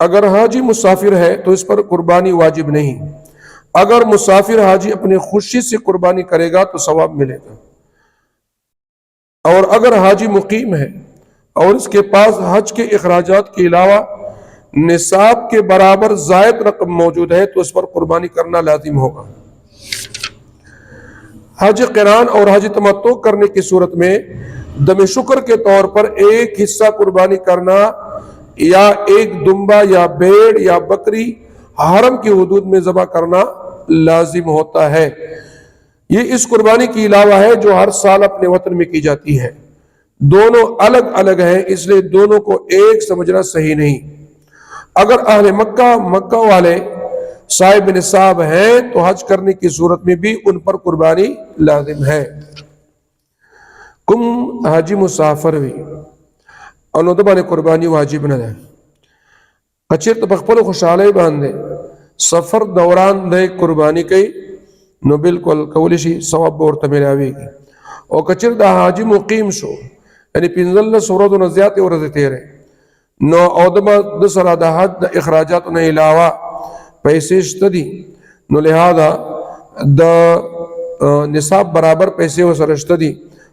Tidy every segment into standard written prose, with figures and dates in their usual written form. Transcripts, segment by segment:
اگر حاجی مسافر ہے تو اس پر قربانی واجب نہیں، اگر مسافر حاجی اپنی خوشی سے قربانی کرے گا تو ثواب ملے گا، اور اگر حاجی مقیم ہے اور اس کے پاس حج کے اخراجات کے علاوہ نصاب کے برابر زائد رقم موجود ہے تو اس پر قربانی کرنا لازم ہوگا۔ حج قران اور حج تمتع کرنے کی صورت میں دم شکر کے طور پر ایک حصہ قربانی کرنا یا ایک دمبا یا بھیڑ یا بکری حرم کی حدود میں ذبح کرنا لازم ہوتا ہے۔ یہ اس قربانی کے علاوہ ہے جو ہر سال اپنے وطن میں کی جاتی ہے، دونوں الگ الگ ہیں، اس لیے دونوں کو ایک سمجھنا صحیح نہیں۔ اگر اہل مکہ والے صاحب نصاب ہیں تو حج کرنے کی صورت میں بھی ان پر قربانی لازم ہے۔ کم حاجی مسافر وی انو دبانے قربانی واجب نہ ہے، کچر تبخپل خوشحالی باندے سفر دوران دے قربانی کئی نو بالکل کولی شی ثواب بورتا ملاوی گی، اور کچر دا حاجی مقیم شو یعنی پینزل سورد و نزیات ورد تیرے نو اودما دسرا دا حج دا اخراجات انہیں علاوہ پیسے اشتدی نو لہذا دا نصاب برابر پیسے و سر اشتدی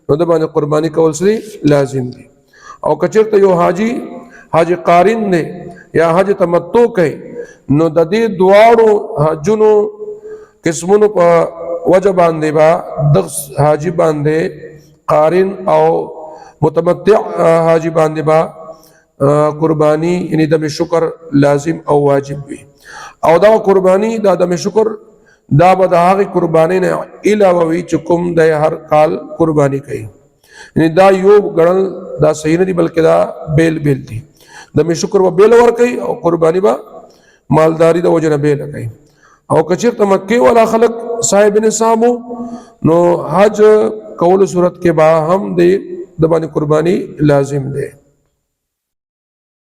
نو دا بانے قربانی کول سری لازم دی۔ اور کچر تا یو حاجی قارن دے یا حج تمتع کئی نو دا دی دوارو حجنو قسمونو پا وجہ باندے با دغس حاجی باندے قارن او متمتع حاجی باندے با قربانی یعنی دم شکر لازم او واجب بھی، او دا قربانی دا دم شکر دا بداغی قربانی نے علاوی چکم دے ہر کال قربانی کئی، یعنی دا یو گڑن دا صحیح نہیں بلکہ دا بیل تھی، دم شکر و بیل ور کئی او قربانی با مالداری دا وجہ بیل کئی۔ او کچر تمکے والا خلق صاحب نصابو نو حج قول صورت کے با ہم دے دبانی قربانی لازم دے۔